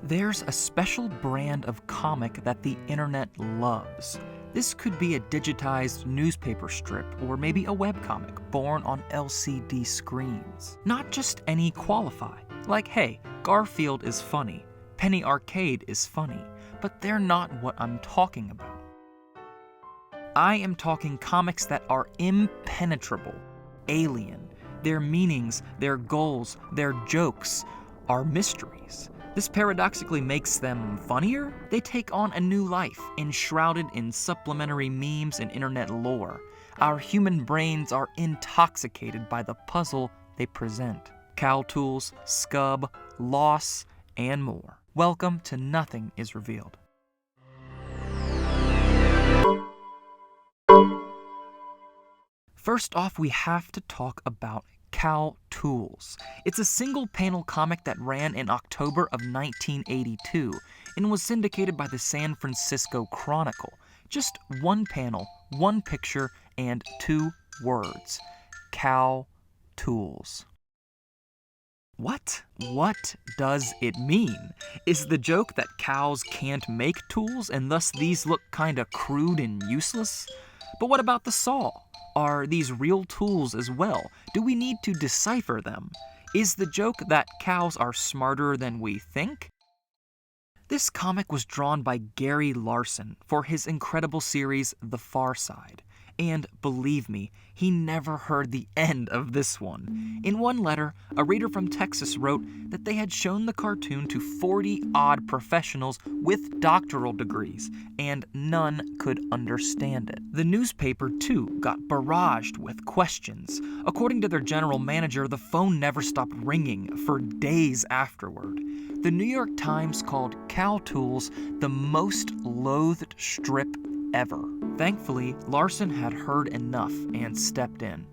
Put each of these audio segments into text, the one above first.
There's a special brand of comic that the internet loves. This could be a digitized newspaper strip or maybe a webcomic born on LCD screens. Not just any qualify. Like, hey, Garfield is funny, Penny Arcade is funny, but they're not what I'm talking about. I am talking comics that are impenetrable, alien. Their meanings, their goals, their jokes are mysteries. This paradoxically makes them funnier. They take on a new life, enshrouded in supplementary memes and internet lore. Our human brains are intoxicated by the puzzle they present. Cow tools, Skub, loss, and more. Welcome to Nothing is Revealed. First off, we have to talk about Cow Tools. It's a single-panel comic that ran in October of 1982 and was syndicated by the San Francisco Chronicle. Just one panel, one picture, and 2 words. Cow Tools. What? What does it mean? Is the joke that cows can't make tools and thus these look kinda crude and useless? But what about the saw? Are these real tools as well? Do we need to decipher them? Is the joke that cows are smarter than we think? This comic was drawn by Gary Larsen for his incredible series, The Farside. And believe me, he never heard the end of this one. In one letter, a reader from Texas wrote that they had shown the cartoon to 40-odd professionals with doctoral degrees, and none could understand it. The newspaper, too, got barraged with questions. According to their general manager, the phone never stopped ringing for days afterward. The New York Times called Cow Tools the most loathed strip ever. Thankfully, Larsen had heard enough and stepped in.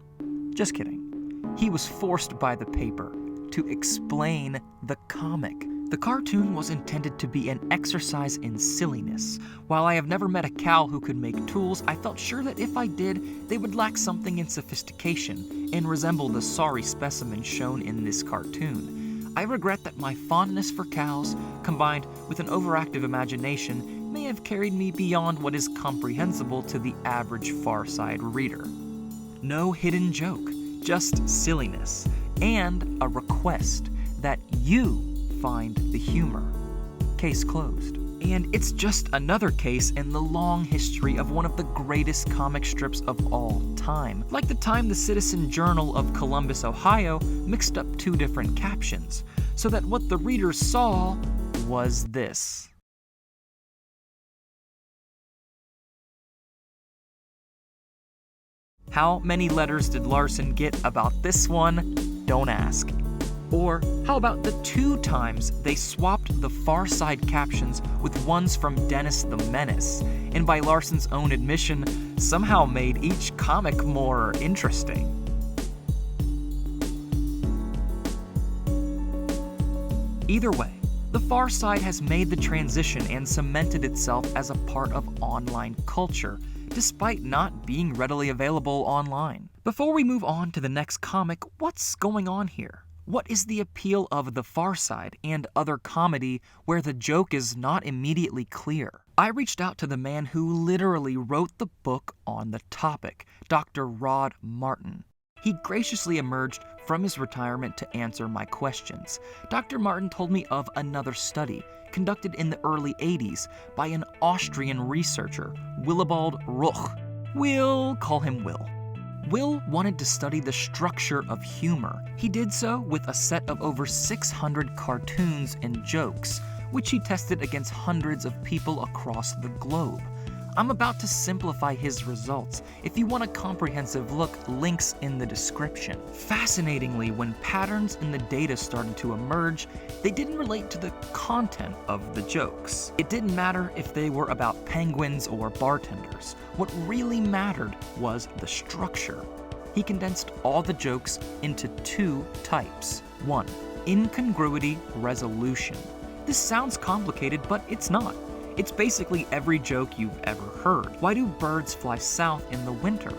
Just kidding. He was forced by the paper to explain the comic. The cartoon was intended to be an exercise in silliness. While I have never met a cow who could make tools, I felt sure that if I did, they would lack something in sophistication and resemble the sorry specimen shown in this cartoon. I regret that my fondness for cows, combined with an overactive imagination, may have carried me beyond what is comprehensible to the average Farside reader. No hidden joke, just silliness, and a request that you find the humor. Case closed. And it's just another case in the long history of one of the greatest comic strips of all time. Like the time the Citizen Journal of Columbus, Ohio mixed up 2 different captions, so that what the reader saw was this. How many letters did Larsen get about this one? Don't ask. Or how about the 2 times they swapped the Farside captions with ones from Dennis the Menace, and by Larsen's own admission, somehow made each comic more interesting? Either way, the Farside has made the transition and cemented itself as a part of online culture, despite not being readily available online. Before we move on to the next comic, what's going on here? What is the appeal of The Farside and other comedy where the joke is not immediately clear? I reached out to the man who literally wrote the book on the topic, Dr. Rod Martin. He graciously emerged from his retirement to answer my questions. Dr. Martin told me of another study conducted in the early 80s by an Austrian researcher, Willibald Ruch. We'll call him Will. Will wanted to study the structure of humor. He did so with a set of over 600 cartoons and jokes, which he tested against hundreds of people across the globe. I'm about to simplify his results. If you want a comprehensive look, links in the description. Fascinatingly, when patterns in the data started to emerge, they didn't relate to the content of the jokes. It didn't matter if they were about penguins or bartenders. What really mattered was the structure. He condensed all the jokes into 2 types. 1. Incongruity resolution. This sounds complicated, but it's not. It's basically every joke you've ever heard. Why do birds fly south in the winter?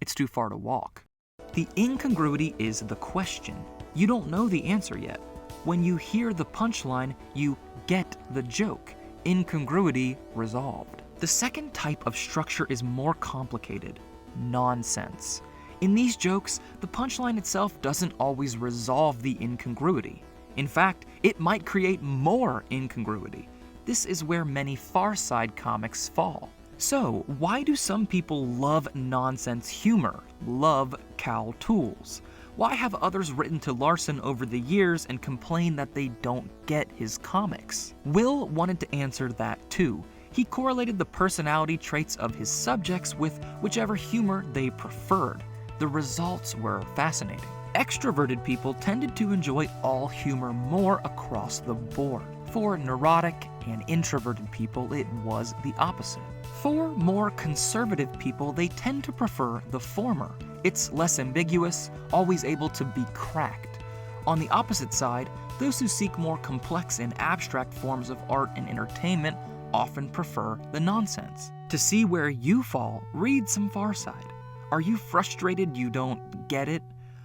It's too far to walk. The incongruity is the question. You don't know the answer yet. When you hear the punchline, you get the joke. Incongruity resolved. The second type of structure is more complicated: nonsense. In these jokes, the punchline itself doesn't always resolve the incongruity. In fact, it might create more incongruity. This is where many Farside comics fall. So, why do some people love nonsense humor, love Cal Tools? Why have others written to Larsen over the years and complain that they don't get his comics? Will wanted to answer that too. He correlated the personality traits of his subjects with whichever humor they preferred. The results were fascinating. Extroverted people tended to enjoy all humor more across the board. For neurotic and introverted people, it was the opposite. For more conservative people, they tend to prefer the former. It's less ambiguous, always able to be cracked. On the opposite side, those who seek more complex and abstract forms of art and entertainment often prefer the nonsense. To see where you fall, read some Farside. Are you frustrated you don't get it?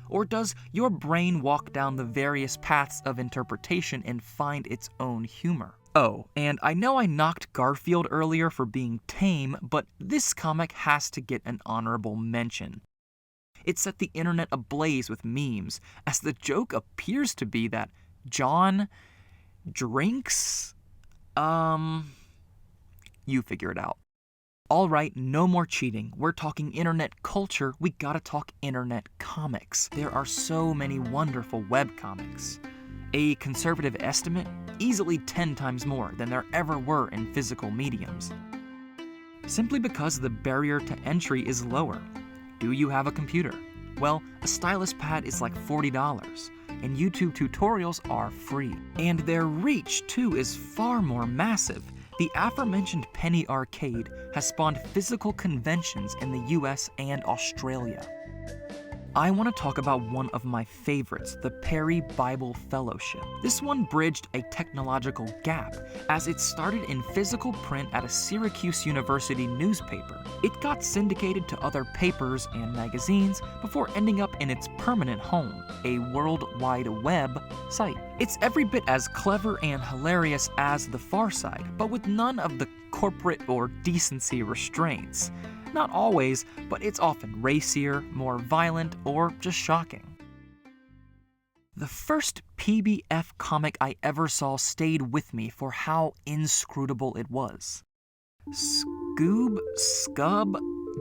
Or does your brain walk down the various paths of interpretation and find its own humor? Oh, and I know I knocked Garfield earlier for being tame, but this comic has to get an honorable mention. It set the internet ablaze with memes, as the joke appears to be that John drinks? You figure it out. Alright, no more cheating. We're talking internet culture, we gotta talk internet comics. There are so many wonderful webcomics. A conservative estimate, easily 10 times more than there ever were in physical mediums. Simply because the barrier to entry is lower. Do you have a computer? Well, a stylus pad is like $40, and YouTube tutorials are free. And their reach, too, is far more massive. The aforementioned Penny Arcade has spawned physical conventions in the US and Australia. I want to talk about one of my favorites, the Perry Bible Fellowship. This one bridged a technological gap, as it started in physical print at a Syracuse University newspaper. It got syndicated to other papers and magazines before ending up in its permanent home, a World Wide Web site. It's every bit as clever and hilarious as the Farside, but with none of the corporate or decency restraints. Not always, but it's often racier, more violent, or just shocking. The first PBF comic I ever saw stayed with me for how inscrutable it was. Skub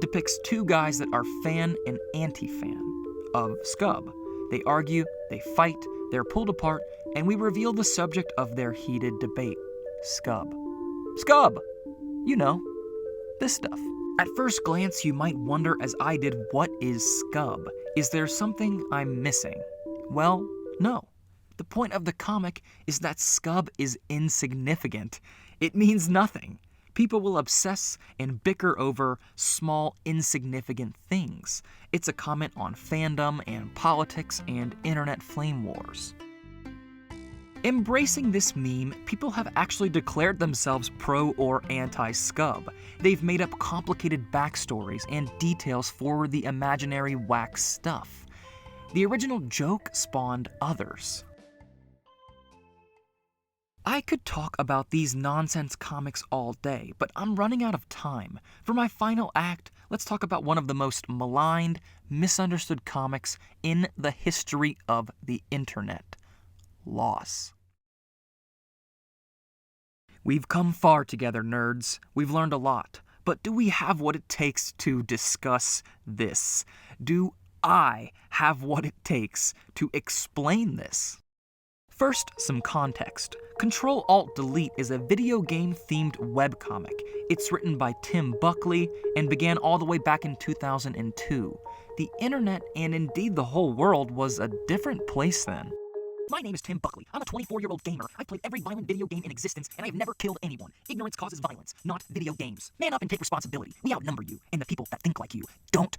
depicts two guys that are fan and anti-fan of Skub. They argue, they fight, they're pulled apart, and we reveal the subject of their heated debate. Skub. Skub! You know, this stuff. At first glance, you might wonder, as I did, what is Skub? Is there something I'm missing? Well, no. The point of the comic is that Skub is insignificant. It means nothing. People will obsess and bicker over small, insignificant things. It's a comment on fandom and politics and internet flame wars. Embracing this meme, people have actually declared themselves pro or anti-Skub. They've made up complicated backstories and details for the imaginary wax stuff. The original joke spawned others. I could talk about these nonsense comics all day, but I'm running out of time. For my final act, let's talk about one of the most maligned, misunderstood comics in the history of the internet. Loss. We've come far together, nerds. We've learned a lot. But do we have what it takes to discuss this? Do I have what it takes to explain this? First, some context. Control-Alt-Delete is a video game-themed webcomic. It's written by Tim Buckley and began all the way back in 2002. The internet, and indeed the whole world, was a different place then. My name is Tim Buckley. I'm a 24-year-old gamer. I've played every violent video game in existence, and I've never killed anyone. Ignorance causes violence, not video games. Man up and take responsibility. We outnumber you, and the people that think like you don't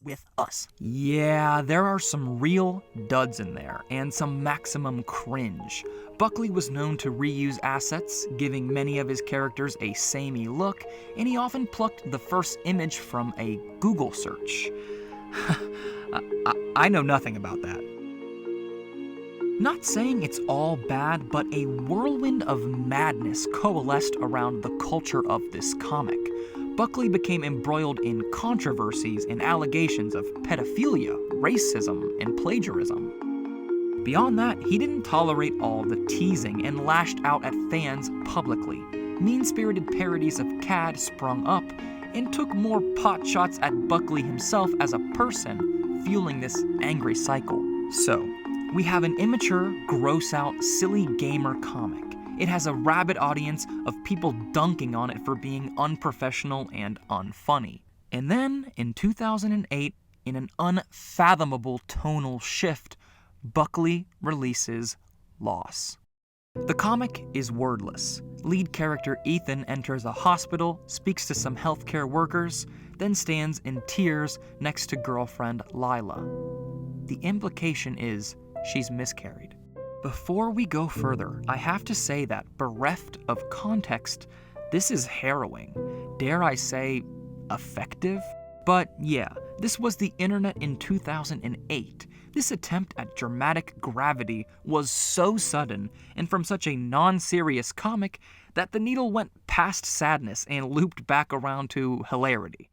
with us. Yeah, there are some real duds in there, and some maximum cringe. Buckley was known to reuse assets, giving many of his characters a samey look, and he often plucked the first image from a Google search. I know nothing about that. Not saying it's all bad, but a whirlwind of madness coalesced around the culture of this comic. Buckley became embroiled in controversies and allegations of pedophilia, racism, and plagiarism. Beyond that, he didn't tolerate all the teasing and lashed out at fans publicly. Mean-spirited parodies of CAD sprung up and took more potshots at Buckley himself as a person, fueling this angry cycle. So, we have an immature, gross-out, silly gamer comic. It has a rabid audience of people dunking on it for being unprofessional and unfunny. And then, in 2008, in an unfathomable tonal shift, Buckley releases Loss. The comic is wordless. Lead character Ethan enters a hospital, speaks to some healthcare workers, then stands in tears next to girlfriend Lila. The implication is she's miscarried. Before we go further, I have to say that bereft of context, this is harrowing. Dare I say, effective? But yeah, this was the internet in 2008. This attempt at dramatic gravity was so sudden and from such a non-serious comic that the needle went past sadness and looped back around to hilarity.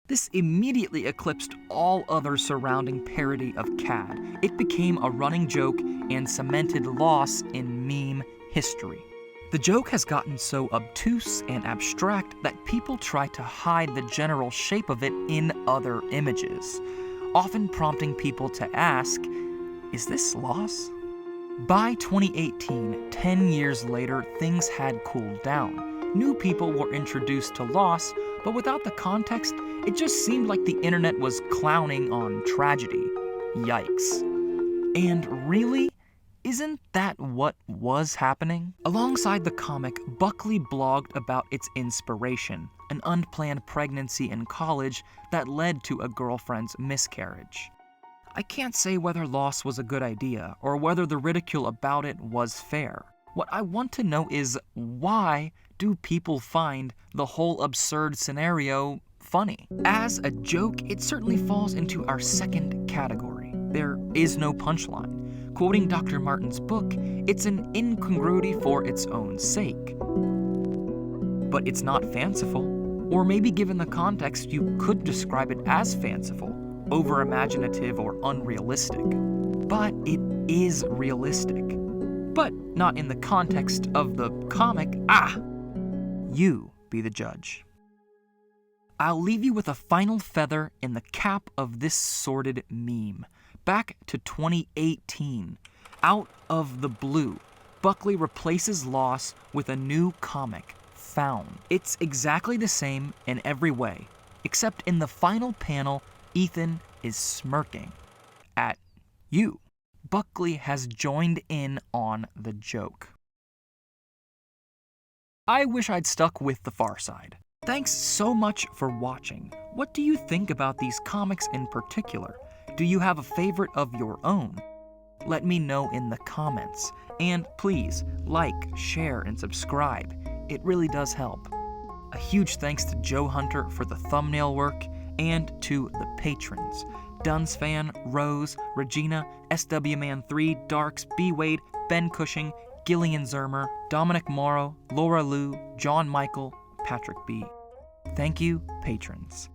This immediately eclipsed all other surrounding parody of CAD. It became a running joke and cemented Loss in meme history. The joke has gotten so obtuse and abstract that people try to hide the general shape of it in other images, often prompting people to ask, is this Loss? By 2018, 10 years later, things had cooled down. New people were introduced to Loss, but without the context, it just seemed like the internet was clowning on tragedy. Yikes. And really, isn't that what was happening? Alongside the comic, Buckley blogged about its inspiration, an unplanned pregnancy in college that led to a girlfriend's miscarriage. I can't say whether Loss was a good idea or whether the ridicule about it was fair. What I want to know is, why do people find the whole absurd scenario funny? As a joke, it certainly falls into our second category. There is no punchline. Quoting Dr. Martin's book, it's an incongruity for its own sake. But it's not fanciful. Or maybe given the context, you could describe it as fanciful, over-imaginative, or unrealistic. But it is realistic. But not in the context of the comic. You be the judge. I'll leave you with a final feather in the cap of this sordid meme. Back to 2018. Out of the blue, Buckley replaces Loss with a new comic, Found. It's exactly the same in every way, except in the final panel, Ethan is smirking at you. Buckley has joined in on the joke. I wish I'd stuck with the Farside. Thanks so much for watching. What do you think about these comics in particular? Do you have a favorite of your own? Let me know in the comments. And please, like, share, and subscribe. It really does help. A huge thanks to Joe Hunter for the thumbnail work, and to the patrons. Dunsfan, Rose, Regina, SWMan3, Darks, B. Wade, Ben Cushing, Gillian Zermer, Dominic Morrow, Laura Liu, John Michael, Patrick B. Thank you, patrons.